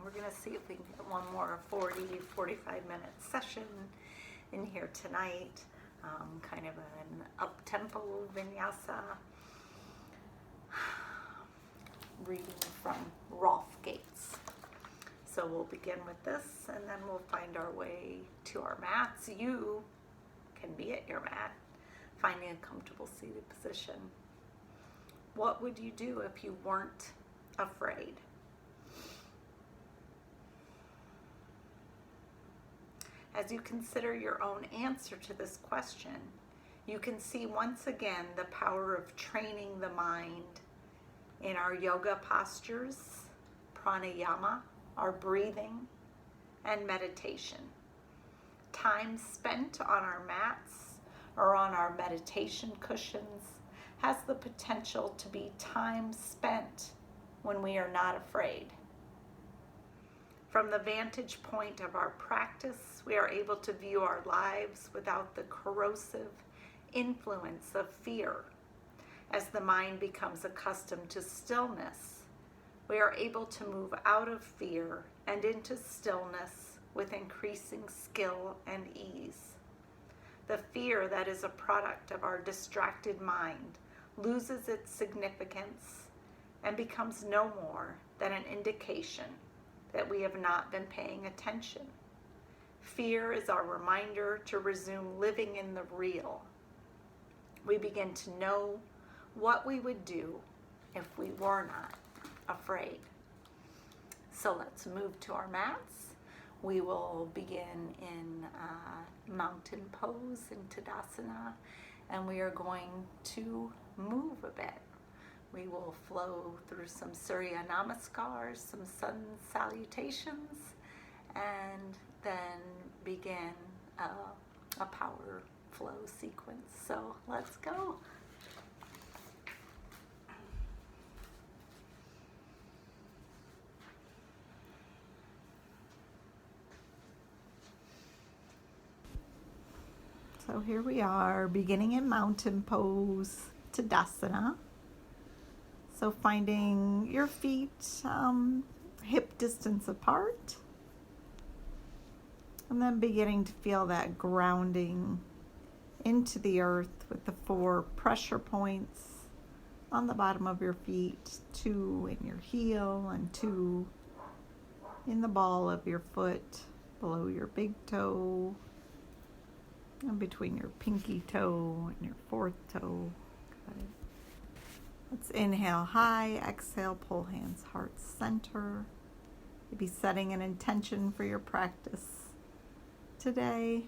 we're going to see if we can get one more 45-minute session in here tonight. Kind of an up-tempo vinyasa, reading from Rolf Gates. So we'll begin with this, and then we'll find our way to our mats. You can be at your mat, finding a comfortable seated position. What would you do if you weren't afraid? As you consider your own answer to this question, you can see once again the power of training the mind in our yoga postures, pranayama, our breathing, and meditation. Time spent on our mats or on our meditation cushions has the potential to be time spent when we are not afraid. From the vantage point of our practice, we are able to view our lives without the corrosive influence of fear. As the mind becomes accustomed to stillness, we are able to move out of fear and into stillness with increasing skill and ease. The fear that is a product of our distracted mind loses its significance and becomes no more than an indication that we have not been paying attention. Fear is our reminder to resume living in the real. We begin to know what we would do if we were not afraid. So let's move to our mats. We will begin in mountain pose in Tadasana, and we are going to move a bit. We will flow through some Surya Namaskars, some sun salutations, and then begin a power flow sequence. So let's go. So here we are, beginning in mountain pose, Tadasana. So finding your feet hip distance apart, and then beginning to feel that grounding into the earth with the 4 pressure points on the bottom of your feet, 2 in your heel and 2 in the ball of your foot, below your big toe, and between your pinky toe and your 4th toe. Good. Let's inhale high, exhale, pull hands heart center. Maybe setting an intention for your practice today.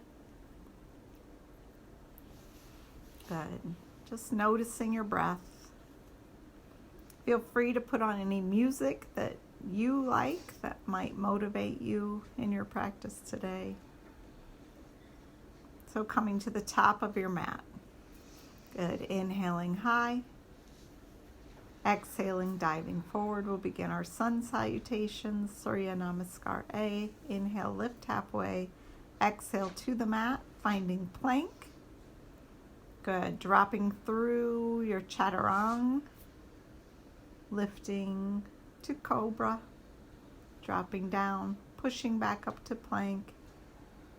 Good. Just noticing your breath. Feel free to put on any music that you like that might motivate you in your practice today. So coming to the top of your mat. Good. Inhaling high. Exhaling, diving forward. We'll begin our sun salutations. Surya Namaskar A. Inhale, lift halfway. Exhale to the mat, finding plank. Good. Dropping through your chaturanga. Lifting to cobra. Dropping down, pushing back up to plank.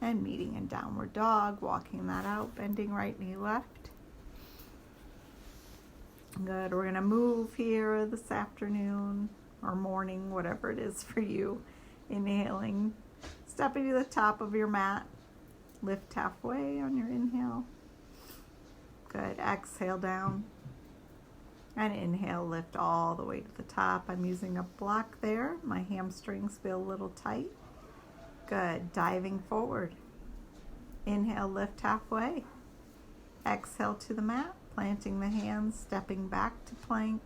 And meeting in downward dog. Walking that out, bending right knee left. Good. We're going to move here this afternoon or morning, whatever it is for you. Inhaling, stepping to the top of your mat. Lift halfway on your inhale. Good. Exhale down. And inhale, lift all the way to the top. I'm using a block there. My hamstrings feel a little tight. Good. Diving forward. Inhale, lift halfway. Exhale to the mat. Planting the hands, stepping back to plank.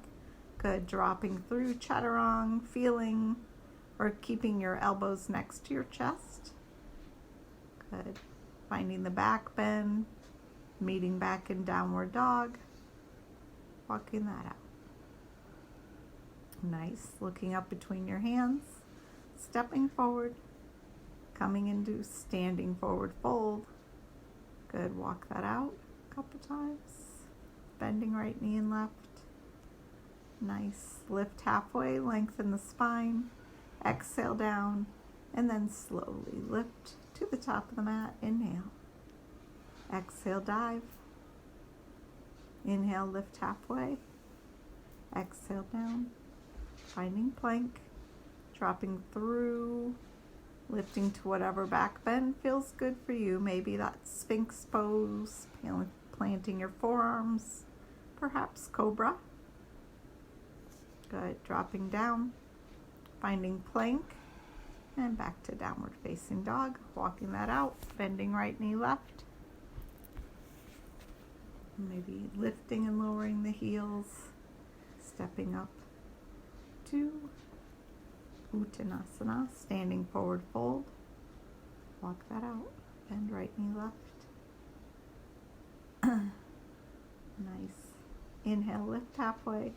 Good. Dropping through chaturanga, feeling or keeping your elbows next to your chest. Good. Finding the back bend, meeting back in downward dog. Walking that out. Nice. Looking up between your hands, stepping forward, coming into standing forward fold. Good. Walk that out a couple times. Bending right knee and left. Nice. Lift halfway, lengthen the spine. Exhale down, and then slowly lift to the top of the mat. Inhale. Exhale, dive. Inhale, lift halfway. Exhale down, finding plank, dropping through, lifting to whatever back bend feels good for you. Maybe that's Sphinx pose, planting your forearms, perhaps cobra. Good, dropping down, finding plank, and back to downward facing dog. Walking that out, bending right knee left. Maybe lifting and lowering the heels, stepping up to Uttanasana, standing forward fold. Walk that out, bend right knee left. Nice. Inhale, lift halfway.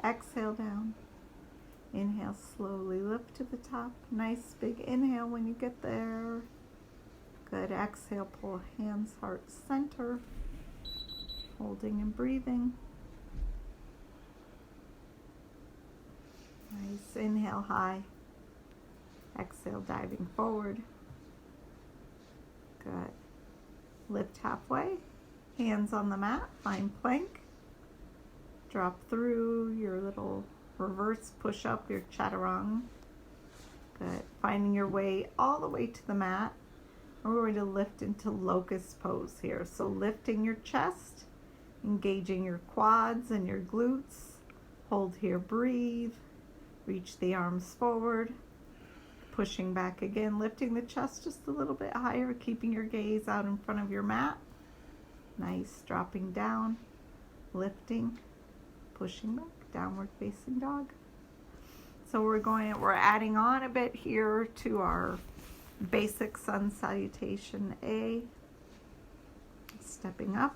Exhale down. Inhale, slowly lift to the top. Nice big inhale when you get there. Good. Exhale, pull hands, heart center. Holding and breathing. Nice. Inhale, high. Exhale, diving forward. Good. Lift halfway. Hands on the mat. Find plank. Drop through your little reverse push up, your chaturanga. Good. Finding your way all the way to the mat. We're going to lift into locust pose here. So lifting your chest, engaging your quads and your glutes. Hold here, breathe. Reach the arms forward. Pushing back again, lifting the chest just a little bit higher, keeping your gaze out in front of your mat. Nice. Dropping down, lifting, pushing back, downward facing dog. So we're adding on a bit here to our basic sun salutation A. Stepping up,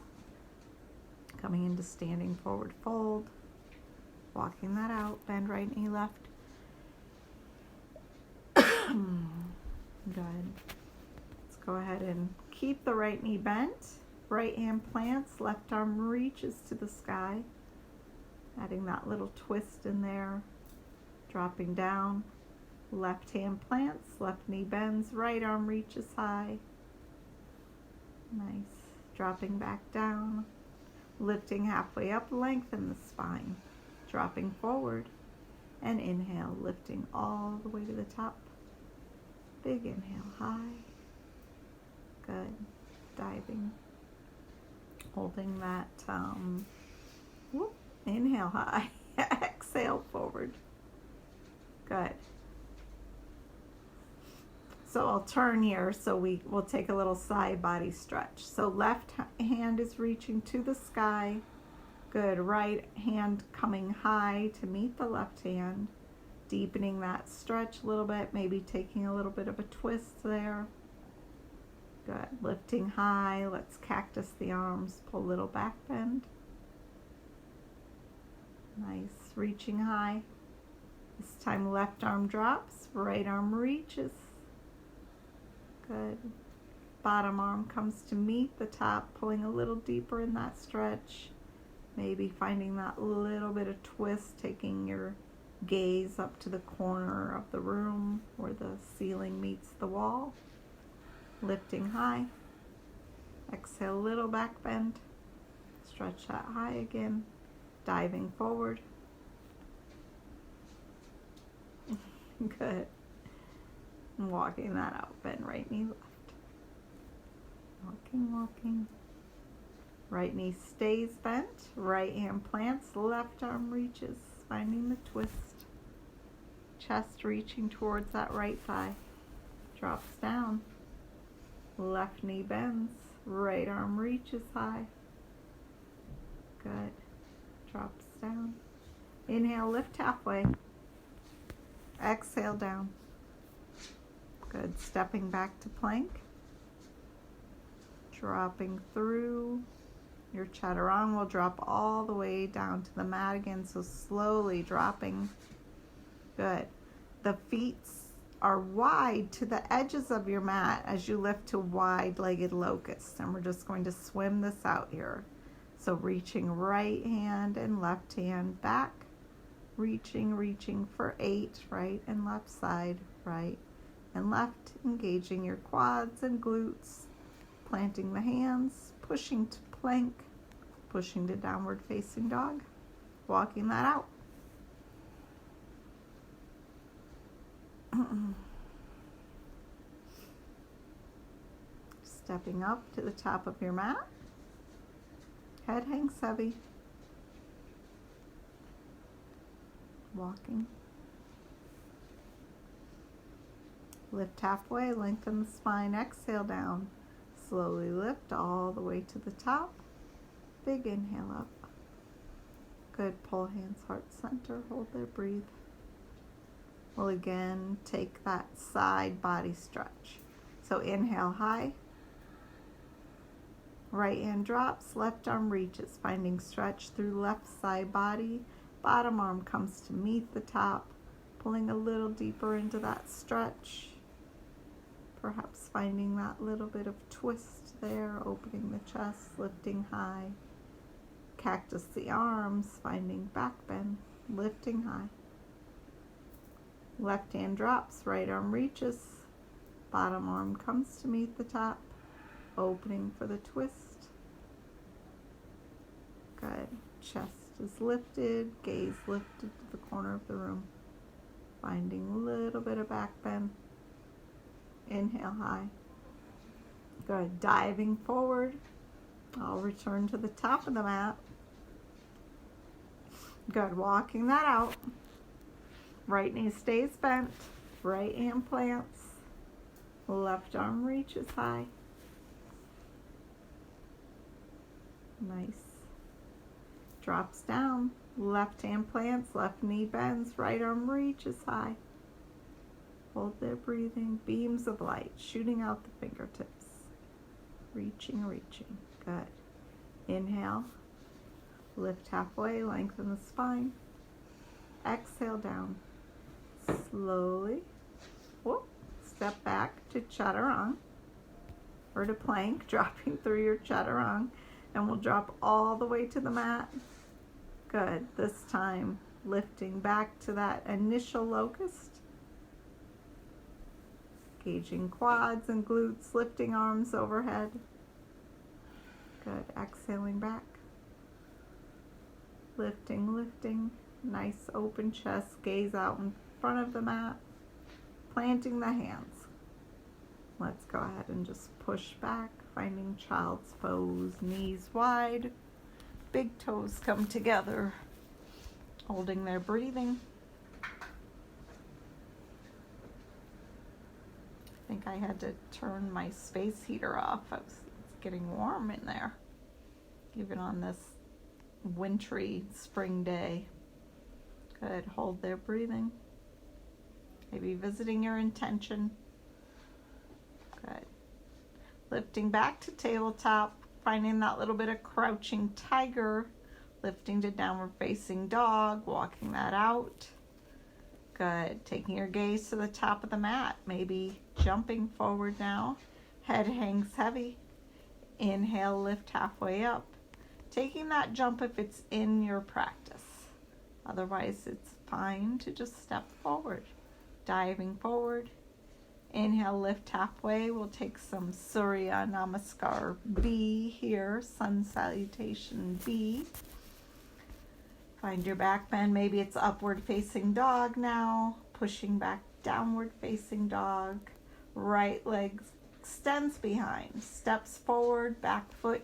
coming into standing forward fold, walking that out, bend right knee left. Good. Let's go ahead and keep the right knee bent. Right hand plants, left arm reaches to the sky. Adding that little twist in there. Dropping down. Left hand plants, left knee bends, right arm reaches high. Nice. Dropping back down. Lifting halfway up, lengthen the spine. Dropping forward. And inhale, lifting all the way to the top. Big inhale, high. Good. Diving. Holding that, inhale high. Exhale forward. Good. So I'll turn here, so we'll take a little side body stretch. So left hand is reaching to the sky. Good. Right hand coming high to meet the left hand. Deepening that stretch a little bit, maybe taking a little bit of a twist there. Good. Lifting high. Let's cactus the arms. Pull a little back bend. Nice. Reaching high. This time left arm drops, right arm reaches. Good. Bottom arm comes to meet the top, pulling a little deeper in that stretch. Maybe finding that little bit of twist, taking your gaze up to the corner of the room where the ceiling meets the wall. Lifting high. Exhale, little back bend. Stretch that high again. Diving forward. Good. And walking that out. Bend right knee left. Walking, walking. Right knee stays bent. Right hand plants. Left arm reaches. Finding the twist. Chest reaching towards that right thigh. Drops down. Left knee bends. Right arm reaches high. Good. Drops down. Inhale, lift halfway. Exhale down. Good. Stepping back to plank. Dropping through. Your chaturanga will drop all the way down to the mat again, so slowly dropping. Good. The feet are wide to the edges of your mat as you lift to wide-legged locust. And we're just going to swim this out here. So reaching right hand and left hand back. reaching for 8, right and left side, right and left, engaging your quads and glutes, planting the hands, pushing to plank, pushing to downward facing dog, walking that out. Stepping up to the top of your mat, head hangs heavy, walking. Lift halfway, lengthen the spine, exhale down. Slowly lift all the way to the top. Big inhale up. Good, pull hands heart center, hold there, breathe. We'll again take that side body stretch. So inhale high. Right hand drops, left arm reaches, finding stretch through left side body. Bottom arm comes to meet the top, pulling a little deeper into that stretch. Perhaps finding that little bit of twist there, opening the chest, lifting high. Cactus the arms, finding back bend, lifting high. Left hand drops, right arm reaches. Bottom arm comes to meet the top, opening for the twist. Good. Chest is lifted, gaze lifted to the corner of the room. Finding a little bit of back bend. Inhale high. Good. Diving forward. I'll return to the top of the mat. Good. Walking that out. Right knee stays bent. Right hand plants. Left arm reaches high. Nice. Drops down. Left hand plants. Left knee bends. Right arm reaches high. Hold there, breathing. Beams of light shooting out the fingertips. Reaching. Good. Inhale. Lift halfway. Lengthen the spine. Exhale down. Slowly. Whoop. Step back to chaturanga or to plank, dropping through your chaturanga, and we'll drop all the way to the mat. Good. This time lifting back to that initial locust. Engaging quads and glutes, lifting arms overhead. Good. Exhaling back. Lifting. Nice open chest, gaze out in front of the mat. Planting the hands. Let's go ahead and just push back, finding child's pose, knees wide, big toes come together, holding their breathing. I think I had to turn my space heater off. It's getting warm in there, even on this wintry spring day. Good, hold their breathing. Maybe visiting your intention. Good. Lifting back to tabletop, finding that little bit of crouching tiger, lifting to downward facing dog, walking that out. Good. Taking your gaze to the top of the mat, maybe jumping forward now. Head hangs heavy. Inhale, lift halfway up. Taking that jump if it's in your practice. Otherwise, it's fine to just step forward. Diving forward. Inhale, lift halfway. We'll take some Surya Namaskar B here, sun salutation B. Find your back bend. Maybe it's upward facing dog now. Pushing back, downward facing dog. Right leg extends behind. Steps forward, back foot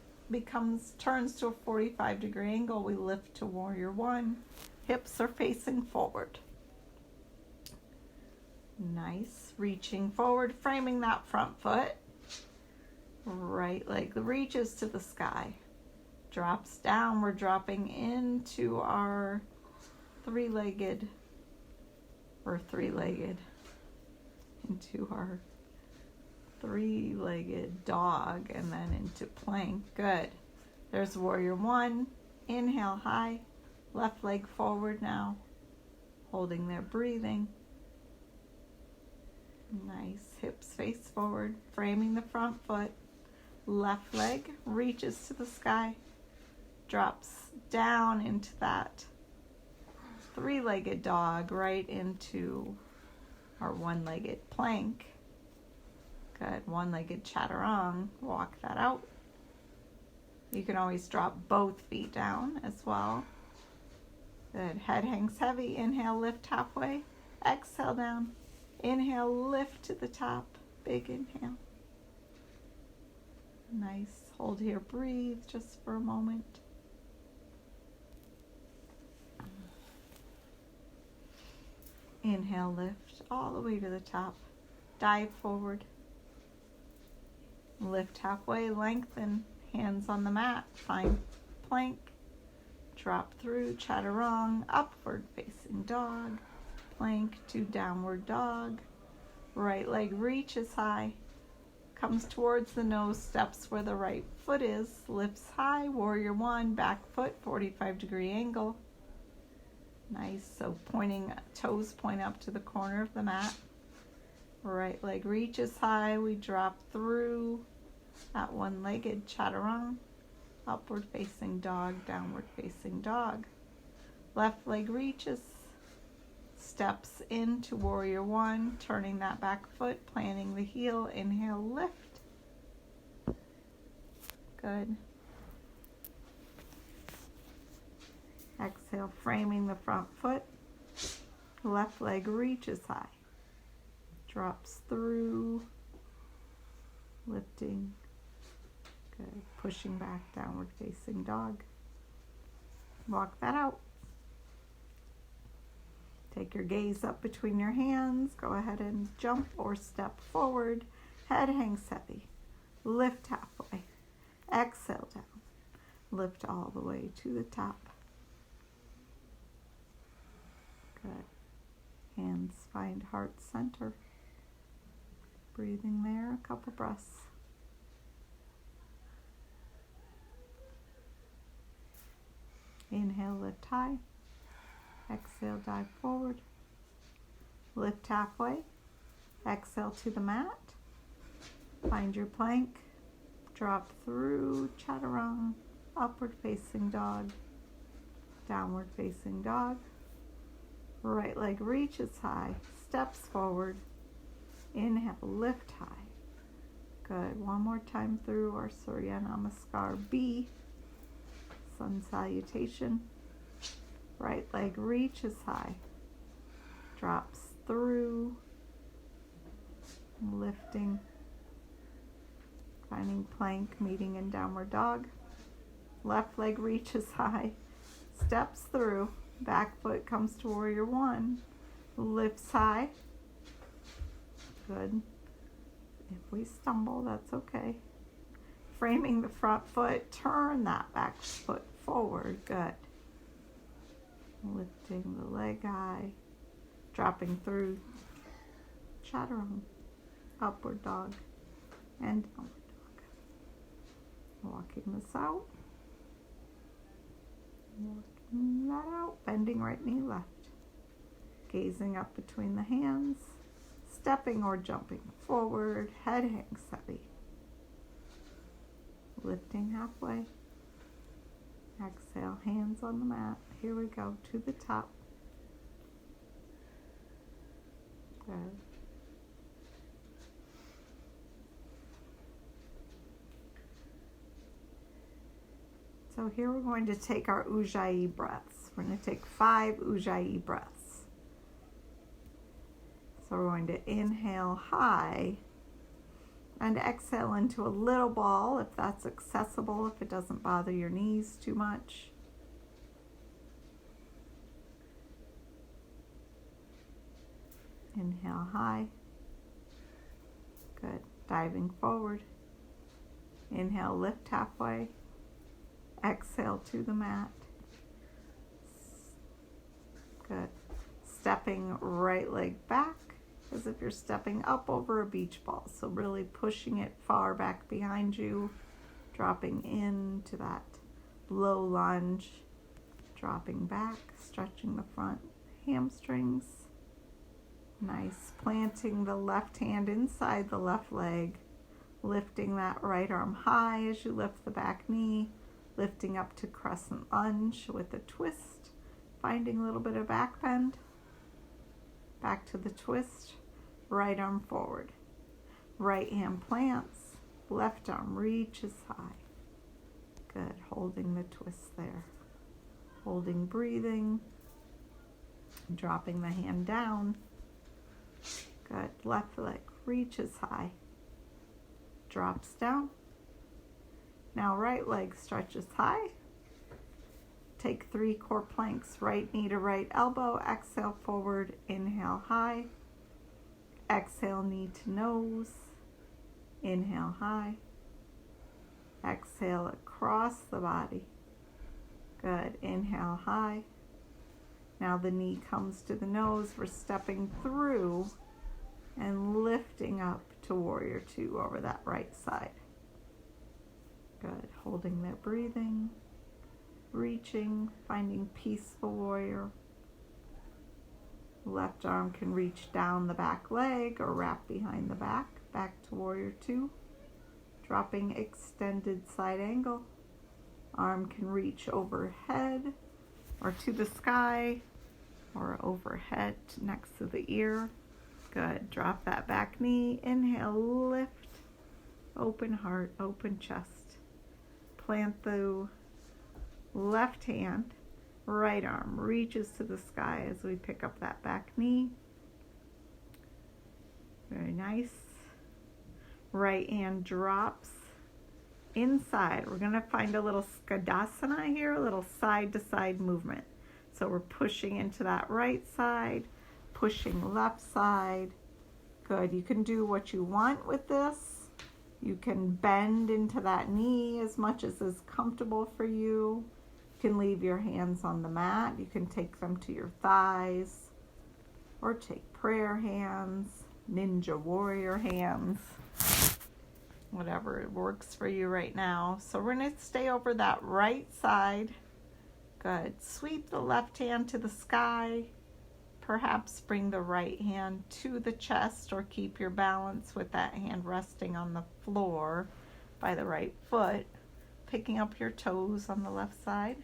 turns to a 45-degree angle. We lift to warrior one. Hips are facing forward. Nice. Reaching forward, framing that front foot. Right leg reaches to the sky. Drops down. We're dropping into our three-legged dog, and then into plank. Good. There's warrior one. Inhale high. Left leg forward now. Holding there, breathing. Nice. Hips face forward. Framing the front foot. Left leg reaches to the sky. Drops down into that three-legged dog right into our one-legged plank. Good. One-legged chaturang. Walk that out. You can always drop both feet down as well. Good. Head hangs heavy. Inhale, lift halfway. Exhale down. Inhale, lift to the top. Big inhale. Nice. Hold here. Breathe just for a moment. Inhale, lift all the way to the top. Dive forward. Lift halfway, lengthen. Hands on the mat. Find plank. Drop through, chaturang, upward facing dog. Plank to downward dog. Right leg reaches high. Comes towards the nose, steps where the right foot is. Lifts high, warrior one, back foot, 45-degree angle. Nice, so toes point up to the corner of the mat. Right leg reaches high, we drop through at one-legged chaturang. Upward facing dog, downward facing dog. Left leg reaches, steps into warrior one, turning that back foot, planting the heel. Inhale, lift. Good. Exhale, framing the front foot. Left leg reaches high. Drops through. Lifting. Good. Pushing back, downward facing dog. Walk that out. Take your gaze up between your hands. Go ahead and jump or step forward. Head hangs heavy. Lift halfway. Exhale down. Lift all the way to the top. Good. Hands find heart center. Breathing there, a couple breaths. Inhale, lift high. Exhale, dive forward. Lift halfway. Exhale to the mat. Find your plank. Drop through chaturang. Upward facing dog. Downward facing dog. Right leg reaches high. Steps forward. Inhale, lift high. Good. One more time through our Surya Namaskar B. Sun salutation. Right leg reaches high. Drops through. Lifting. Finding plank, meeting in downward dog. Left leg reaches high. Steps through. Back foot comes to warrior one. Lifts high. Good. If we stumble, that's okay. Framing the front foot, turn that back foot forward. Good. Lifting the leg high. Dropping through chaturang. Upward dog and downward dog. Walking this out. Walking that out. Bending right knee left. Gazing up between the hands. Stepping or jumping forward. Head hangs heavy. Lifting halfway. Exhale, hands on the mat. Here we go to the top. Good. So here we're going to take our Ujjayi breaths. We're going to take 5 Ujjayi breaths. So we're going to inhale high and exhale into a little ball if that's accessible, if it doesn't bother your knees too much. Inhale high. Good. Diving forward. Inhale, lift halfway. Exhale to the mat. Good. Stepping right leg back as if you're stepping up over a beach ball. So really pushing it far back behind you. Dropping into that low lunge. Dropping back, stretching the front hamstrings. Nice. Planting the left hand inside the left leg. Lifting that right arm high as you lift the back knee. Lifting up to crescent lunge with a twist. finding a little bit of back bend. Back to the twist. Right arm forward. Right hand plants. Left arm reaches high. Good. Holding the twist there. Holding breathing. Dropping the hand down. Good. Left leg reaches high. Drops down. Now right leg stretches high. Take 3 core planks, right knee to right elbow. Exhale forward, inhale high. Exhale knee to nose. Inhale high. Exhale across the body. Good. Inhale high. Now the knee comes to the nose. We're stepping through and lifting up to warrior 2 over that right side. Good. Holding that breathing. Reaching, finding peaceful warrior. Left arm can reach down the back leg or wrap behind the back. Back to warrior 2. Dropping extended side angle. Arm can reach overhead or to the sky or overhead next to the ear. Good. Drop that back knee. Inhale, lift. Open heart, open chest. Plant the left hand. Right arm reaches to the sky as we pick up that back knee. Very nice. Right hand drops inside. We're going to find a little skadasana here, a little side to side movement. So we're pushing into that right side, pushing left side. Good. You can do what you want with this. You can bend into that knee as much as is comfortable for you. You can leave your hands on the mat. You can take them to your thighs or take prayer hands, ninja warrior hands, whatever works for you right now. So we're going to stay over that right side. Good. Sweep the left hand to the sky. Perhaps bring the right hand to the chest or keep your balance with that hand resting on the floor by the right foot. Picking up your toes on the left side.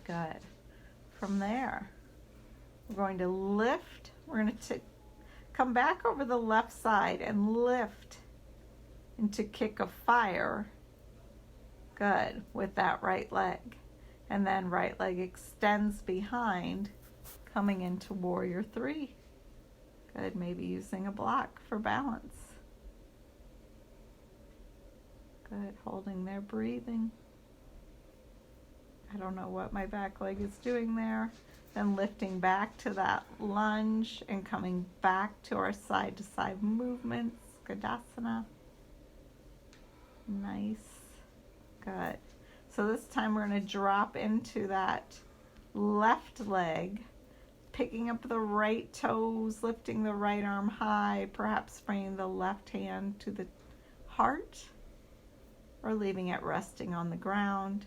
Good. From there, we're going to lift. We're going to come back over the left side and lift into kick of fire. Good. With that right leg. And then right leg extends behind, coming into warrior 3. Good. Maybe using a block for balance. Good. Holding there, breathing. I don't know what my back leg is doing there. Then lifting back to that lunge and coming back to our side to side movements. Skadasana. Nice. Good. So this time we're going to drop into that left leg, picking up the right toes, lifting the right arm high, perhaps bringing the left hand to the heart or leaving it resting on the ground.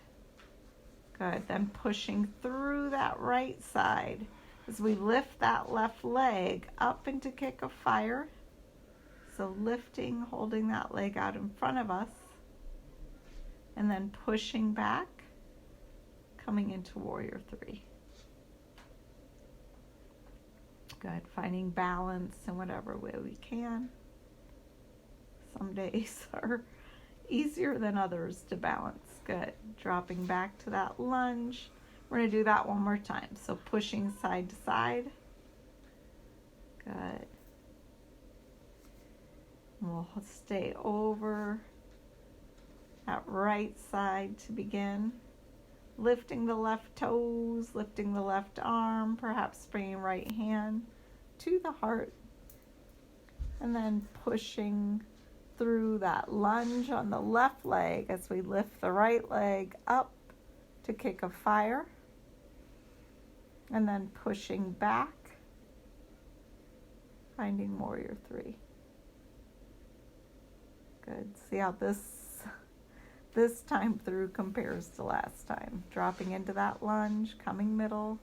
Good. Then pushing through that right side as we lift that left leg up into kick of fire. So lifting, holding that leg out in front of us. And then pushing back, coming into warrior 3. Good. Finding balance in whatever way we can. Some days are easier than others to balance. Good. Dropping back to that lunge. We're going to do that one more time. So pushing side to side. Good. We'll stay over that right side to begin. Lifting the left toes, lifting the left arm, perhaps bringing right hand to the heart. And then pushing through that lunge on the left leg as we lift the right leg up to kick of fire. And then pushing back, finding warrior 3. Good. See how this time through compares to last time. Dropping into that lunge, coming middle,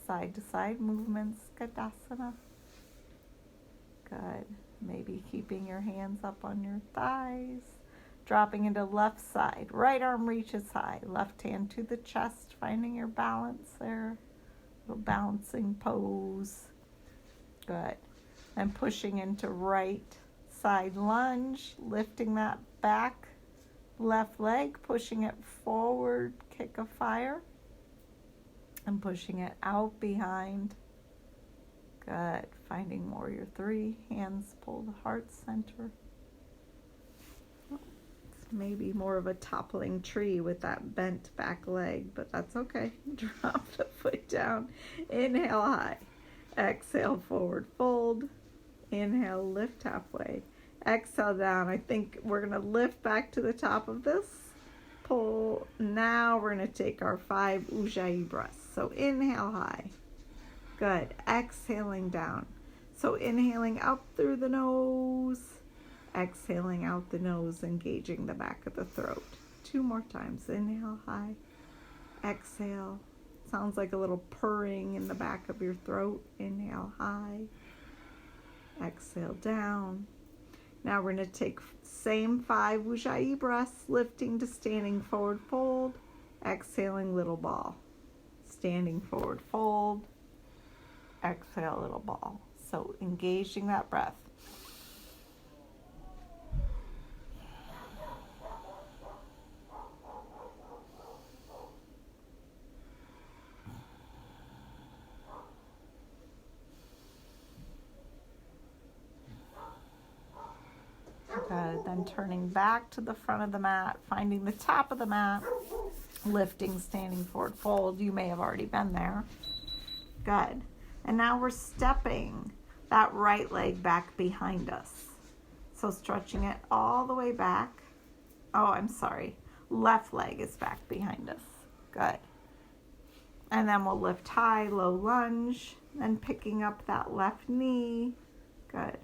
side to side movements, Skadasana. Good. Maybe keeping your hands up on your thighs, Dropping into left side. Right arm reaches high. Left hand to the chest, finding your balance there. Little balancing pose. Good. And pushing into right side lunge, lifting that back left leg, pushing it forward, kick of fire, and pushing it out behind. Good. Finding warrior three, hands pull the heart center. It's maybe more of a toppling tree with that bent back leg, but that's okay. Drop the foot down. Inhale high. Exhale, forward fold. Inhale, lift halfway. Exhale down. I think we're going to lift back to the top of this. Pull. Now we're going to take our 5 Ujjayi breaths. So inhale high. Good. Exhaling down. So inhaling out through the nose. Exhaling out the nose, engaging the back of the throat. 2 more times. Inhale high. Exhale. Sounds like a little purring in the back of your throat. Inhale high. Exhale down. Now we're going to take same 5 Ujjayi breaths, lifting to standing forward fold, exhaling little ball. Standing forward fold, exhale little ball. So engaging that breath. Good. Then turning back to the front of the mat, finding the top of the mat, lifting, standing forward fold. You may have already been there. Good. And now we're stepping that right leg back behind us. So stretching it all the way back. Oh, I'm sorry. Left leg is back behind us. Good. And then we'll lift high, low lunge, then picking up that left knee. Good.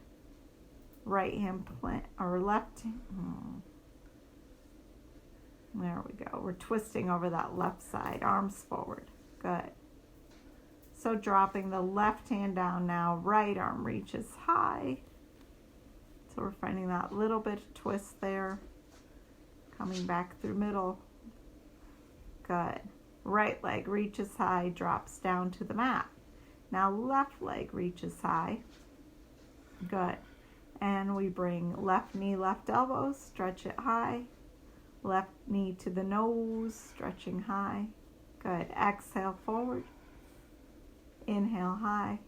Right hand plant or left. There we go. We're twisting over that left side, arms forward. Good. So dropping the left hand down now, right arm reaches high. So we're finding that little bit of twist there. Coming back through middle. Good. Right leg reaches high, drops down to the mat. Now left leg reaches high. Good. And we bring left knee, left elbow, stretch it high. Left knee to the nose, stretching high. Good. Exhale forward. Inhale high.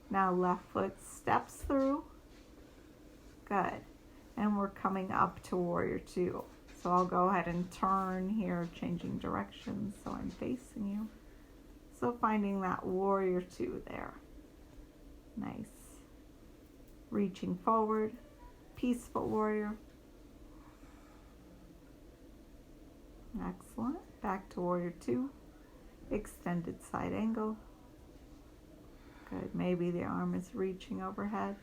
Now left foot steps through. Good. And we're coming up to warrior two. So I'll go ahead and turn here, changing directions so I'm facing you. So finding that warrior two there. Nice. Reaching forward, peaceful warrior. Excellent. Back to warrior two. Extended side angle. Good. Maybe the arm is reaching overhead.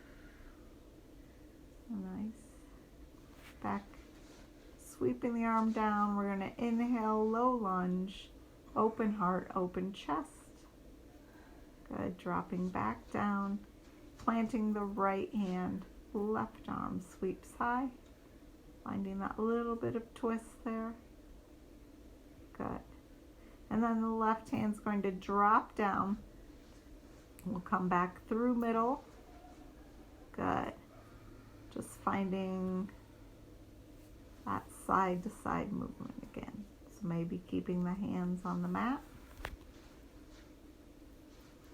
Nice. Back. Sweeping the arm down. We're going to inhale, low lunge, open heart, open chest. Good. Dropping back down. Planting the right hand, left arm sweeps high. Finding that little bit of twist there. Good. And then the left hand's going to drop down. We'll come back through middle. Good. Just finding that side to side movement again. So maybe keeping the hands on the mat.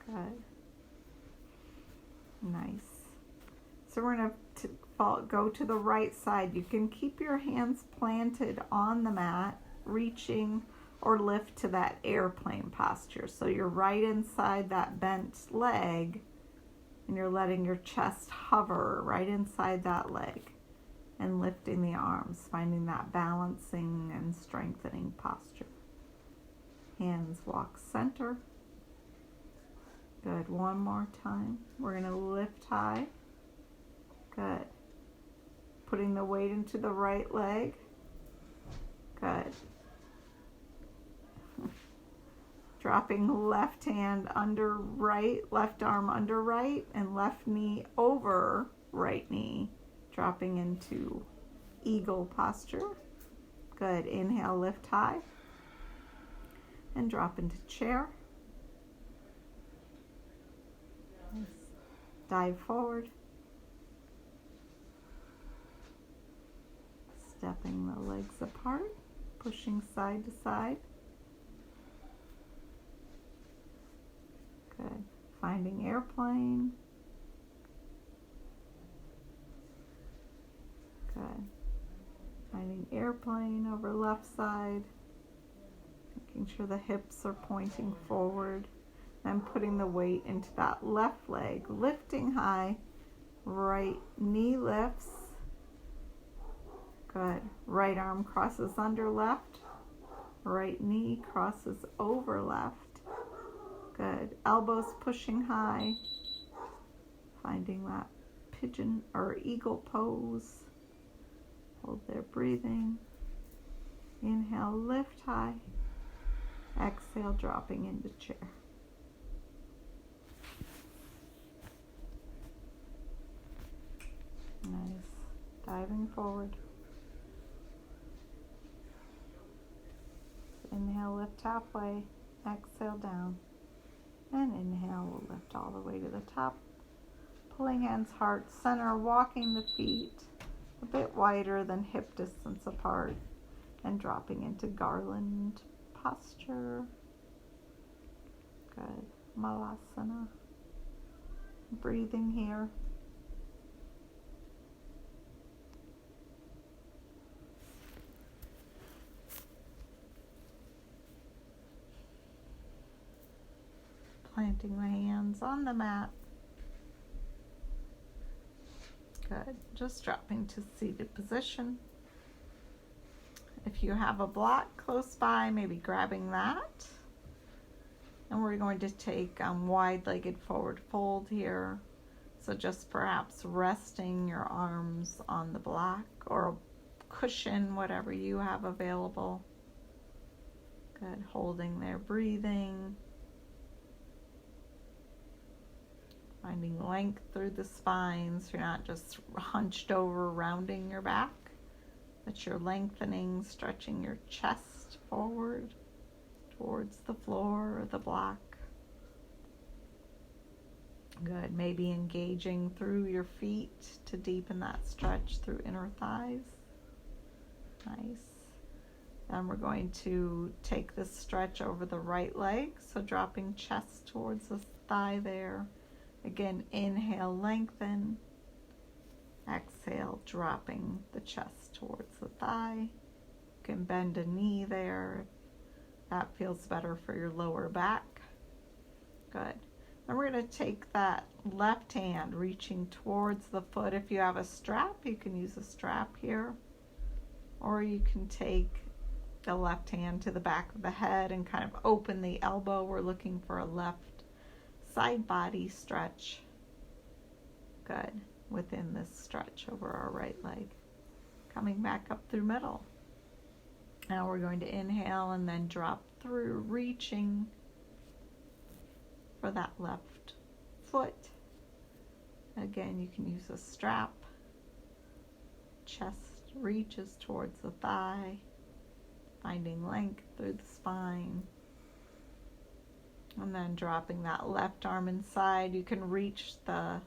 Good. Nice. So we're going to go to the right side. You can keep your hands planted on the mat, reaching or lift to that airplane posture. So you're right inside that bent leg and you're letting your chest hover right inside that leg and lifting the arms, finding that balancing and strengthening posture. Hands walk center. Good. One more time. We're going to lift high. Good. Putting the weight into the right leg. Good. Dropping left hand under right, left arm under right, and left knee over right knee. Dropping into eagle posture. Good. Inhale, lift high and drop into chair. Nice. Dive forward. Stepping the legs apart, pushing side to side. Good. Finding airplane. Good. Finding airplane over left side. Making sure the hips are pointing forward. And putting the weight into that left leg. Lifting high. Right knee lifts. Good. Right arm crosses under left. Right knee crosses over left. Good. Elbows pushing high. Finding that pigeon or eagle pose. Hold there, breathing. Inhale, lift high. Exhale, dropping into chair. Nice. Diving forward. Inhale, lift halfway. Exhale, down. And inhale, we'll lift all the way to the top. Pulling hands heart center, walking the feet a bit wider than hip distance apart. And dropping into garland posture. Good. Malasana. Breathing here. Planting the hands on the mat. Good. Just dropping to seated position. If you have a block close by, maybe grabbing that. And we're going to take wide-legged forward fold here. So just perhaps resting your arms on the block or a cushion, whatever you have available. Good. Holding there, breathing. Finding length through the spine so you're not just hunched over, rounding your back, but you're lengthening, stretching your chest forward towards the floor or the block. Good. Maybe engaging through your feet to deepen that stretch through inner thighs. Nice. Then we're going to take this stretch over the right leg, so dropping chest towards the thigh there. Again, inhale, lengthen. Exhale, dropping the chest towards the thigh. You can bend a knee there if that feels better for your lower back. Good. Then we're going to take that left hand reaching towards the foot. If you have a strap, you can use a strap here. Or you can take the left hand to the back of the head and kind of open the elbow. We're looking for a left side body stretch. Good. Within this stretch over our right leg. Coming back up through middle. Now we're going to inhale and then drop through, reaching for that left foot. Again, you can use a strap. Chest reaches towards the thigh, finding length through the spine. And then dropping that left arm inside. You can reach the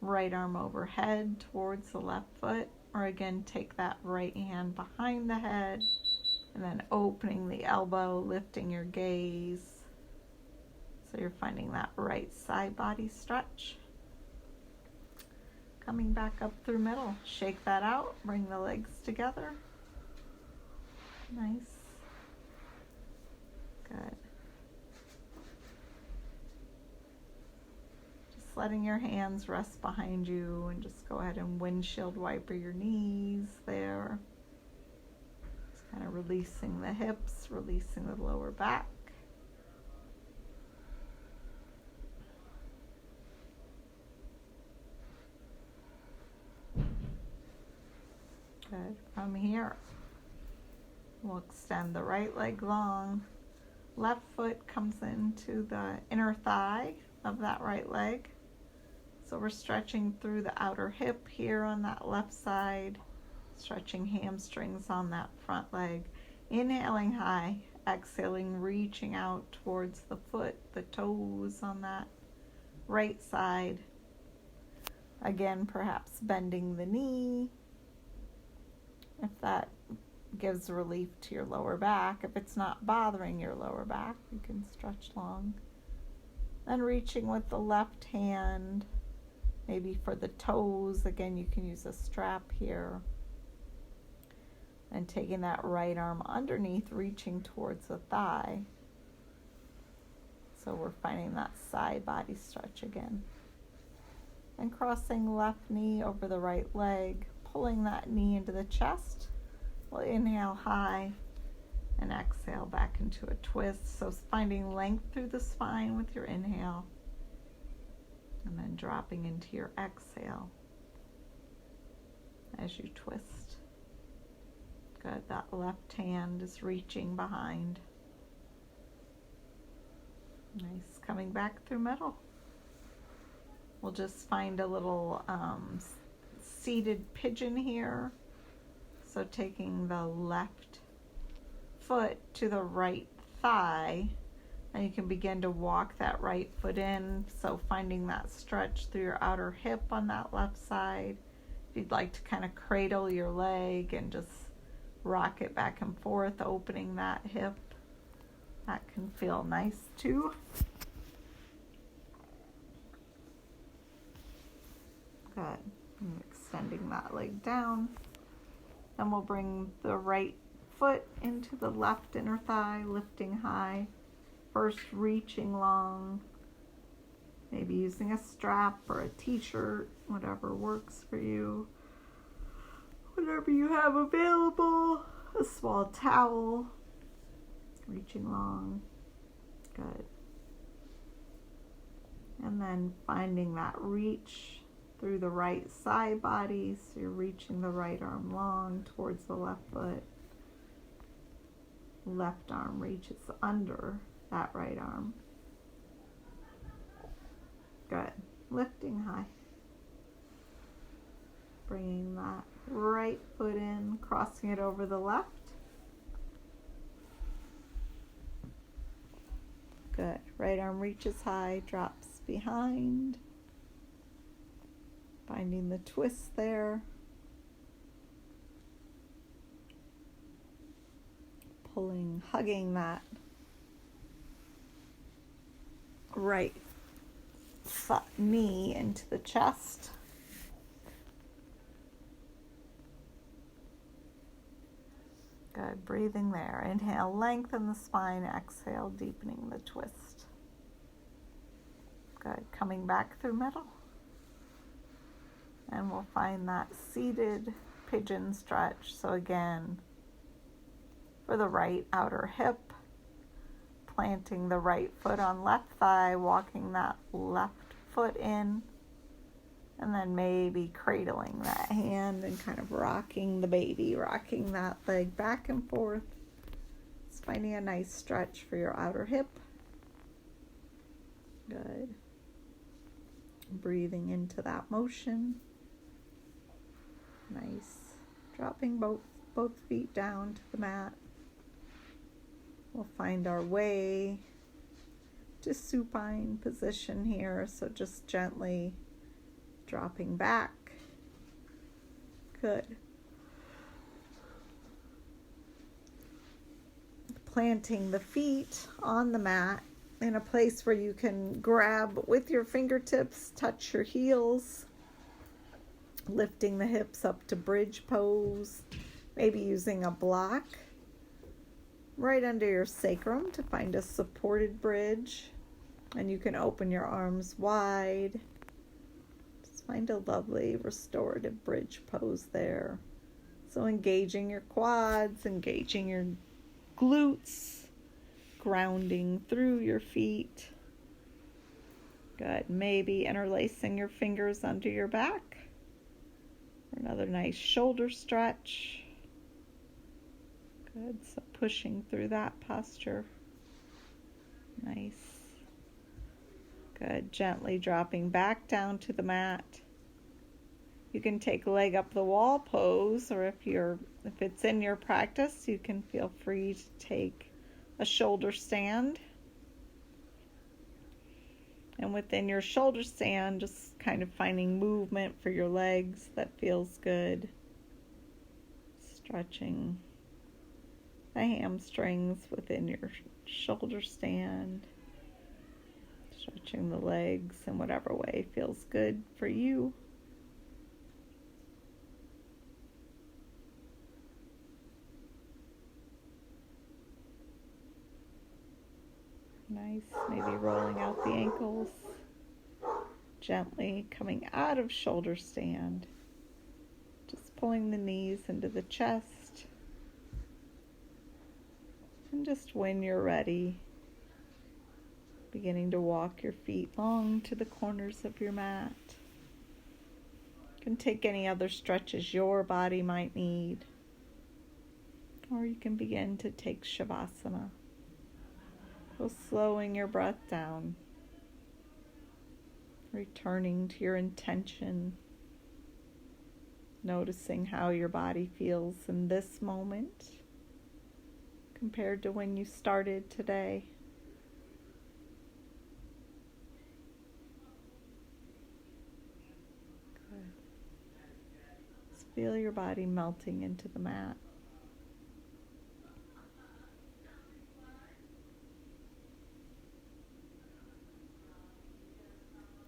right arm overhead towards the left foot, or again, take that right hand behind the head, and then opening the elbow, lifting your gaze. So you're finding that right side body stretch. Coming back up through middle. Shake that out, bring the legs together. Nice. Good. Letting your hands rest behind you and just go ahead and windshield wiper your knees there. Just kind of releasing the hips, releasing the lower back. Good. From here, we'll extend the right leg long. Left foot comes into the inner thigh of that right leg. So we're stretching through the outer hip here on that left side, Stretching hamstrings on that front leg. Inhaling high, exhaling, reaching out towards the foot, the toes on that right side. Again, perhaps bending the knee if that gives relief to your lower back. If it's not bothering your lower back, you can stretch long. Then reaching with the left hand, maybe for the toes. Again, you can use a strap here. And taking that right arm underneath, reaching towards the thigh. So we're finding that side body stretch again. And crossing left knee over the right leg, pulling that knee into the chest. We'll inhale high and exhale back into a twist. So finding length through the spine with your inhale. And then dropping into your exhale as you twist. Good. That left hand is reaching behind. Nice. Coming back through middle. We'll just find a little seated pigeon here. So taking the left foot to the right thigh, and you can begin to walk that right foot in. So finding that stretch through your outer hip on that left side. If you'd like to kind of cradle your leg and just rock it back and forth, opening that hip, that can feel nice too. Good. And extending that leg down. Then we'll bring the right foot into the left inner thigh, lifting high. First reaching long, maybe using a strap or a t-shirt, whatever works for you. Whatever you have available, a small towel, reaching long. Good. And then finding that reach through the right side body, so you're reaching the right arm long towards the left foot. Left arm reaches under that right arm. Good. Lifting high. Bringing that right foot in, crossing it over the left. Good. Right arm reaches high, drops behind. Finding the twist there. Pulling, hugging that right knee into the chest. Good, breathing there. Inhale, lengthen the spine. Exhale, deepening the twist. Good, coming back through middle. And we'll find that seated pigeon stretch. So again, for the right outer hip, planting the right foot on left thigh, walking that left foot in, and then maybe cradling that hand and kind of rocking the baby, rocking that leg back and forth. Just finding a nice stretch for your outer hip. Good. Breathing into that motion. Nice. Dropping both feet down to the mat. We'll find our way to supine position here. So just gently dropping back. Good. Planting the feet on the mat in a place where you can grab with your fingertips, touch your heels, lifting the hips up to bridge pose, maybe using a block right under your sacrum to find a supported bridge, and you can open your arms wide. Just find a lovely restorative bridge pose there. So engaging your quads, engaging your glutes, grounding through your feet. Good. Maybe interlacing your fingers under your back. Another nice shoulder stretch. Good. So pushing through that posture. Nice. Good. Gently dropping back down to the mat. You can take leg up the wall pose, or if it's in your practice, you can feel free to take a shoulder stand. And within your shoulder stand, just kind of finding movement for your legs that feels good. Stretching the hamstrings within your shoulder stand. Stretching the legs in whatever way feels good for you. Nice, maybe rolling out the ankles. Gently coming out of shoulder stand. Just pulling the knees into the chest. And just when you're ready, beginning to walk your feet long to the corners of your mat. You can take any other stretches your body might need. Or you can begin to take Shavasana. So slowing your breath down. Returning to your intention. Noticing how your body feels in this moment compared to when you started today. Good. Just feel your body melting into the mat.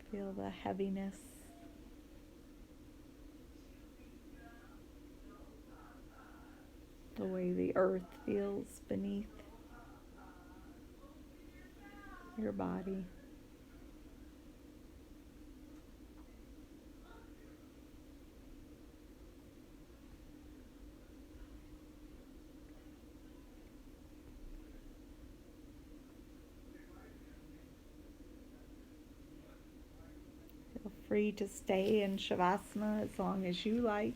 Feel the heaviness. The way the earth feels beneath your body. Feel free to stay in Shavasana as long as you like.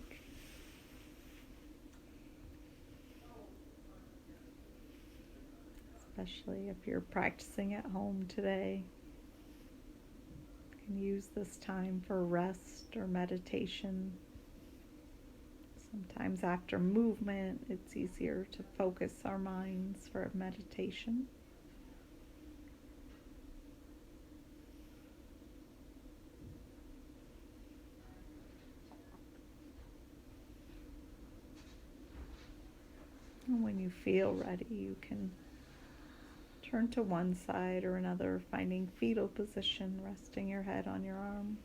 Especially if you're practicing at home today. You can use this time for rest or meditation. Sometimes after movement, it's easier to focus our minds for meditation. And when you feel ready, you can turn to one side or another, finding fetal position, resting your head on your arm.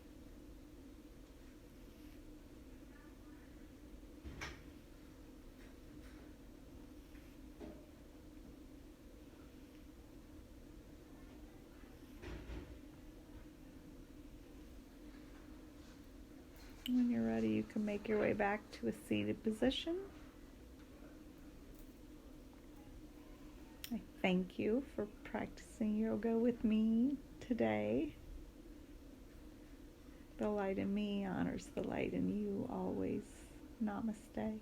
When you're ready, you can make your way back to a seated position. I thank you for practicing yoga with me today. The light in me honors the light in you always. Namaste.